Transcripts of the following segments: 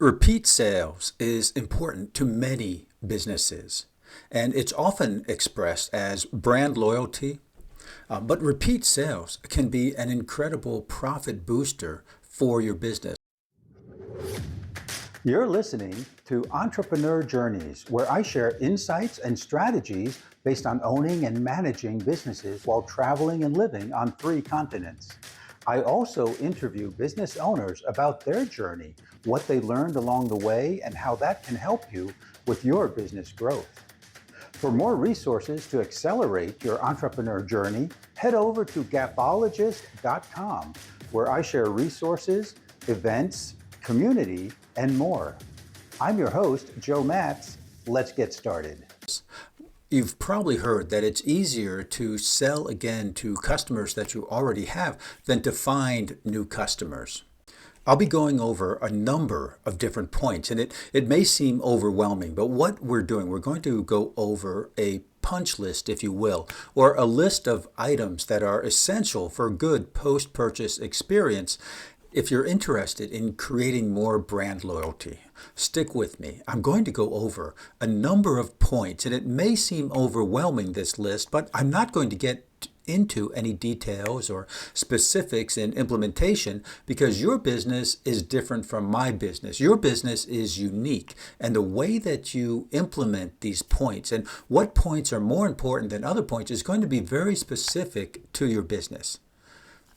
Repeat sales is important to many businesses, and it's often expressed as brand loyalty. But repeat sales can be an incredible profit booster for your business. You're listening to Entrepreneur Journeys, where I share insights and strategies based on owning and managing businesses while traveling and living on 3 continents. I also interview business owners about their journey, what they learned along the way, and how that can help you with your business growth. For more resources to accelerate your entrepreneur journey, head over to 𝐭𝐡𝐢𝐬𝐤, where I share resources, events, community, and more. I'm your host, Joe Matz. Let's get started. You've probably heard that it's easier to sell again to customers that you already have than to find new customers. I'll be going over a number of different points, and it may seem overwhelming, but what we're going to go over a punch list, if you will, or a list of items that are essential for good post-purchase experience. If you're interested in creating more brand loyalty, stick with me. I'm going to go over a number of points, and it may seem overwhelming, this list, but I'm not going to get into any details or specifics in implementation because your business is different from my business. Your business is unique, and the way that you implement these points and what points are more important than other points is going to be very specific to your business.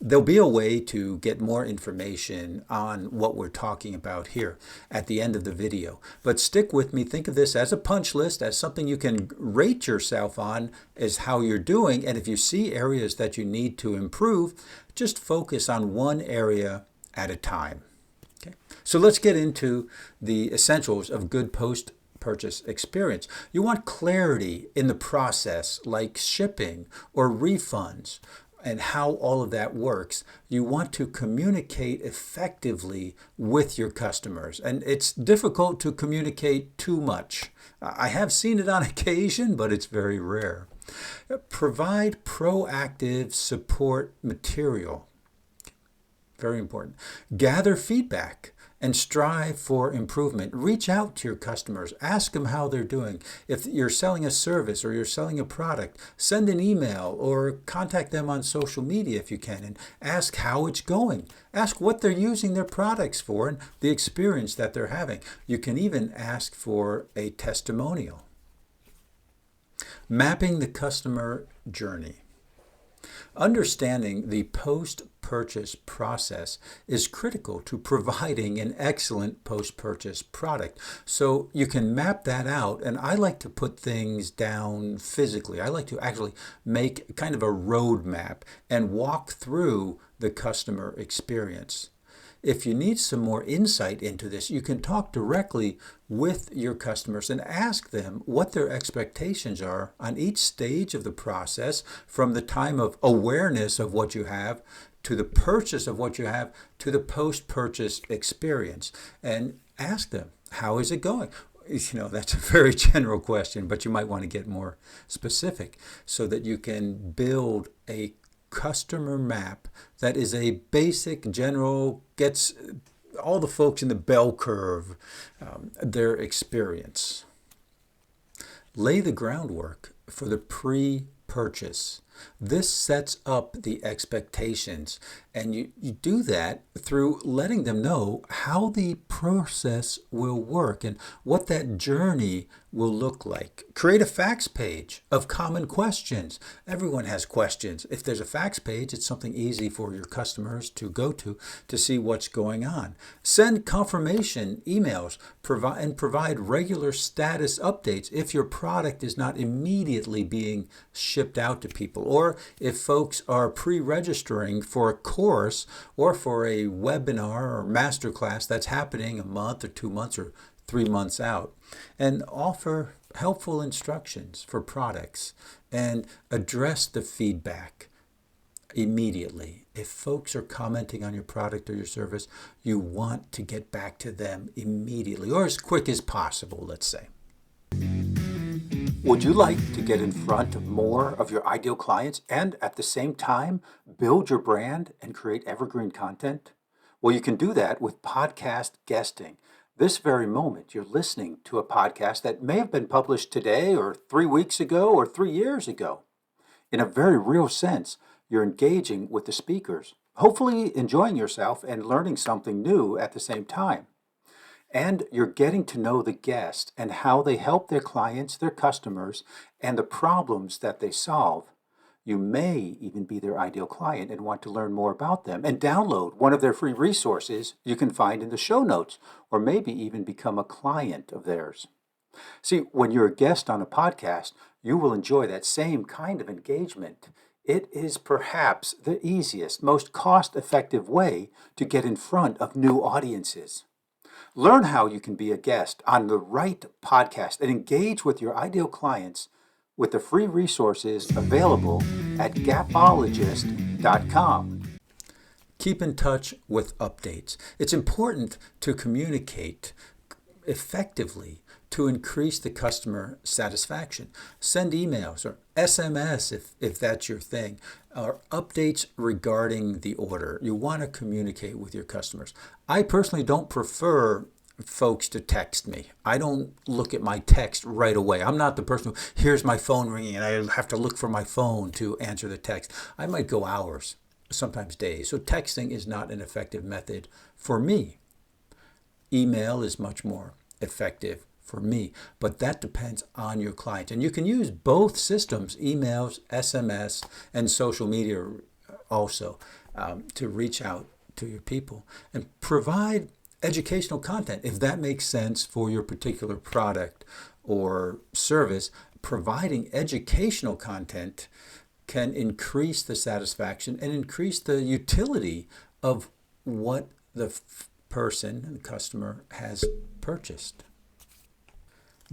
There'll be a way to get more information on what we're talking about here at the end of the video. But stick with me. Think of this as a punch list, as something you can rate yourself on as how you're doing. And if you see areas that you need to improve, just focus on one area at a time. Okay? So let's get into the essentials of good post-purchase experience. You want clarity in the process, like shipping or refunds, and how all of that works. You want to communicate effectively with your customers. And it's difficult to communicate too much. I have seen it on occasion, but it's very rare. Provide proactive support material. Very important. Gather feedback and strive for improvement. Reach out to your customers. Ask them how they're doing. If you're selling a service or you're selling a product, send an email or contact them on social media if you can and ask how it's going. Ask what they're using their products for and the experience that they're having. You can even ask for a testimonial. Mapping the customer journey. Understanding the post-purchase process is critical to providing an excellent post-purchase product. So you can map that out, and I like to put things down physically. I like to actually make kind of a roadmap and walk through the customer experience. If you need some more insight into this, you can talk directly with your customers and ask them what their expectations are on each stage of the process, from the time of awareness of what you have to the purchase of what you have to the post-purchase experience. And ask them, how is it going? That's a very general question, but you might want to get more specific so that you can build a customer map that is a basic, general, gets all the folks in the bell curve, their experience. Lay the groundwork for the pre-purchase. This sets up the expectations, and you do that through letting them know how the process will work and what that journey will look like. Create a facts page of common questions. Everyone has questions. If there's a facts page, it's something easy for your customers to go to see what's going on. Send confirmation emails, provide regular status updates if your product is not immediately being shipped out to people, or if folks are pre-registering for a course or for a webinar or masterclass that's happening a month or 2 months or 3 months out. And offer helpful instructions for products and address the feedback immediately. If folks are commenting on your product or your service, you want to get back to them immediately, or as quick as possible, let's say. Would you like to get in front of more of your ideal clients and at the same time build your brand and create evergreen content? Well, you can do that with podcast guesting. This very moment, you're listening to a podcast that may have been published today or 3 weeks ago or 3 years ago. In a very real sense, you're engaging with the speakers, hopefully enjoying yourself and learning something new at the same time. And you're getting to know the guest and how they help their clients, their customers, and the problems that they solve. You may even be their ideal client and want to learn more about them and download one of their free resources you can find in the show notes, or maybe even become a client of theirs. See, when you're a guest on a podcast, you will enjoy that same kind of engagement. It is perhaps the easiest, most cost-effective way to get in front of new audiences. Learn how you can be a guest on the right podcast and engage with your ideal clients with the free resources available at 𝐭𝐡𝐢𝐬.com. Keep in touch with updates. It's important to communicate effectively to increase the customer satisfaction. Send emails or SMS if that's your thing, or updates regarding the order. You want to communicate with your customers. I personally don't prefer folks to text me. I don't look at my text right away. I'm not the person who, here's my phone ringing and I have to look for my phone to answer the text. I might go hours, sometimes days. So texting is not an effective method for me. Email is much more effective for me, but that depends on your client. And you can use both systems, emails, SMS, and social media also, to reach out to your people and provide educational content. If that makes sense for your particular product or service, providing educational content can increase the satisfaction and increase the utility of what the person, the customer, has purchased.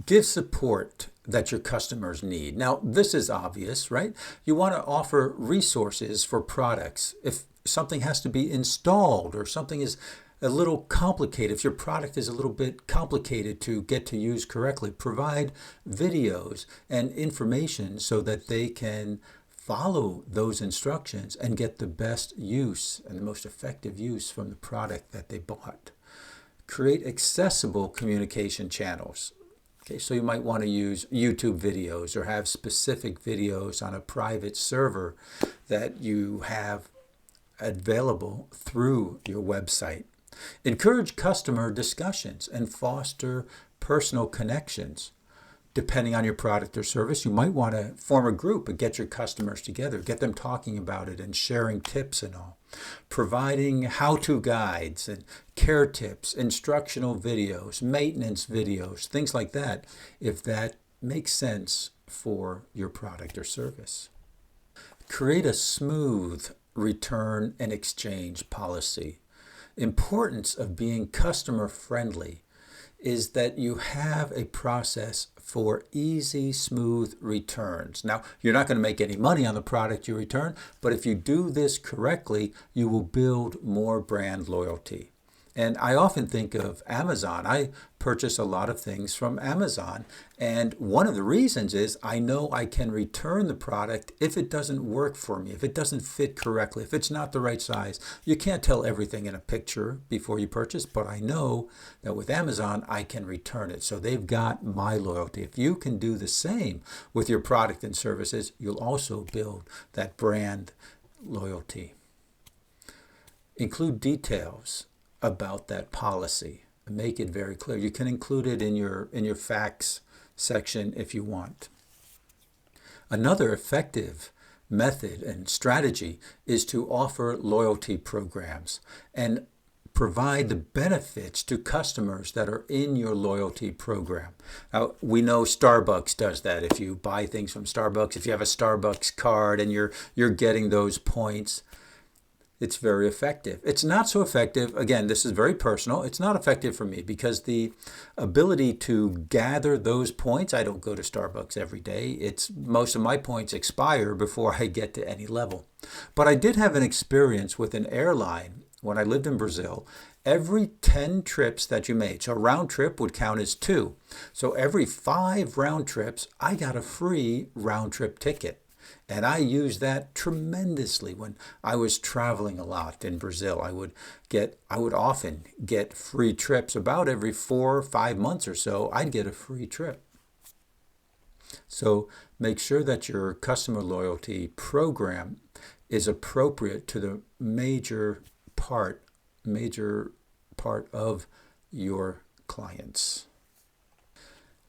Give support that your customers need. Now, this is obvious, right? You want to offer resources for products. If something has to be installed or something is a little complicated, if your product is a little bit complicated to get to use correctly, provide videos and information so that they can follow those instructions and get the best use and the most effective use from the product that they bought. Create accessible communication channels. Okay, so you might want to use YouTube videos or have specific videos on a private server that you have available through your website. Encourage customer discussions and foster personal connections. Depending on your product or service, you might want to form a group and get your customers together, get them talking about it and sharing tips and all. Providing how-to guides and care tips, instructional videos, maintenance videos, things like that, if that makes sense for your product or service. Create a smooth return and exchange policy. Importance of being customer friendly is that you have a process for easy, smooth returns. Now, you're not going to make any money on the product you return, but if you do this correctly, you will build more brand loyalty. And I often think of Amazon. I purchase a lot of things from Amazon. And one of the reasons is I know I can return the product if it doesn't work for me, if it doesn't fit correctly, if it's not the right size. You can't tell everything in a picture before you purchase, but I know that with Amazon, I can return it. So they've got my loyalty. If you can do the same with your product and services, you'll also build that brand loyalty. Include details about that policy. Make it very clear. You can include it in your facts section if you want. Another effective method and strategy is to offer loyalty programs and provide the benefits to customers that are in your loyalty program. Now, we know Starbucks does that. If you buy things from Starbucks, if you have a Starbucks card and you're getting those points, it's very effective. It's not so effective, again, this is very personal, it's not effective for me because the ability to gather those points, I don't go to Starbucks every day. Most of my points expire before I get to any level. But I did have an experience with an airline when I lived in Brazil. Every 10 trips that you made, so a round trip would count as 2. So every 5 round trips, I got a free round trip ticket. And I used that tremendously when I was traveling a lot in Brazil. I would often get free trips. About every 4 or 5 months or so, I'd get a free trip. So make sure that your customer loyalty program is appropriate to the major part of your clients.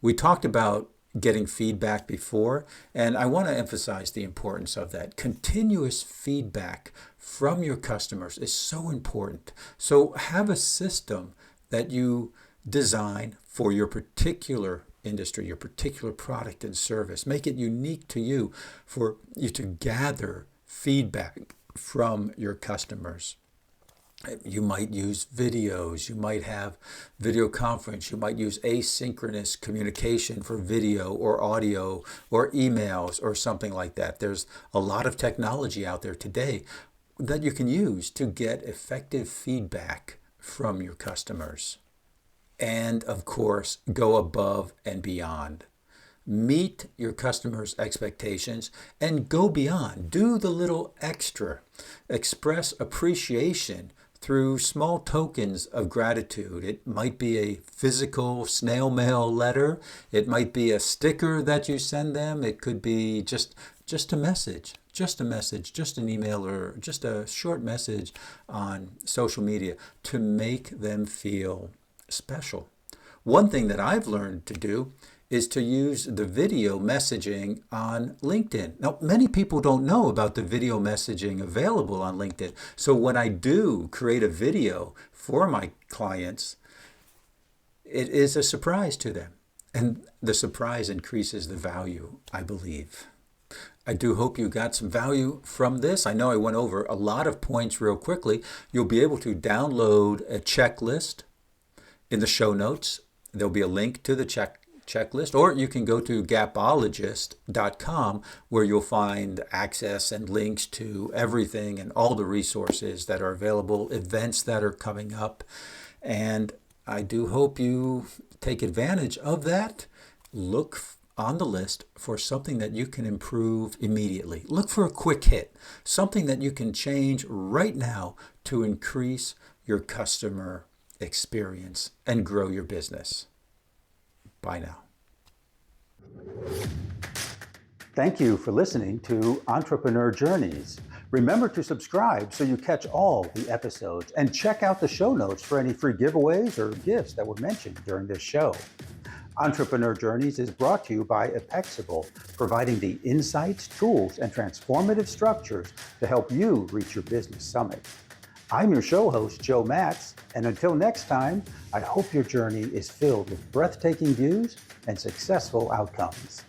We talked about getting feedback before, and I want to emphasize the importance of that. Continuous feedback from your customers is so important. So have a system that you design for your particular industry, your particular product and service. Make it unique to you for you to gather feedback from your customers. You might use videos, you might have video conference, you might use asynchronous communication for video or audio or emails or something like that. There's a lot of technology out there today that you can use to get effective feedback from your customers. And of course, go above and beyond. Meet your customers' expectations and go beyond. Do the little extra. Express appreciation through small tokens of gratitude. It might be a physical snail mail letter. It might be a sticker that you send them. It could be just a message, just an email, or just a short message on social media to make them feel special. One thing that I've learned to do is to use the video messaging on LinkedIn. Now, many people don't know about the video messaging available on LinkedIn. So when I do create a video for my clients, it is a surprise to them. And the surprise increases the value, I believe. I do hope you got some value from this. I know I went over a lot of points real quickly. You'll be able to download a checklist in the show notes. There'll be a link to the checklist, or you can go to 𝐭𝐡𝐢𝐬𝐤 where you'll find access and links to everything and all the resources that are available, events that are coming up. And I do hope you take advantage of that. Look on the list for something that you can improve immediately. Look for a quick hit, something that you can change right now to increase your customer experience and grow your business. Bye now. Thank you for listening to Entrepreneur Journeys. Remember to subscribe so you catch all the episodes, and check out the show notes for any free giveaways or gifts that were mentioned during this show. Entrepreneur Journeys is brought to you by 𝐭𝐴𝑥able, providing the insights, tools, and transformative structures to help you reach your business summit. I'm your show host, Joe Matz, and until next time, I hope your journey is filled with breathtaking views and successful outcomes.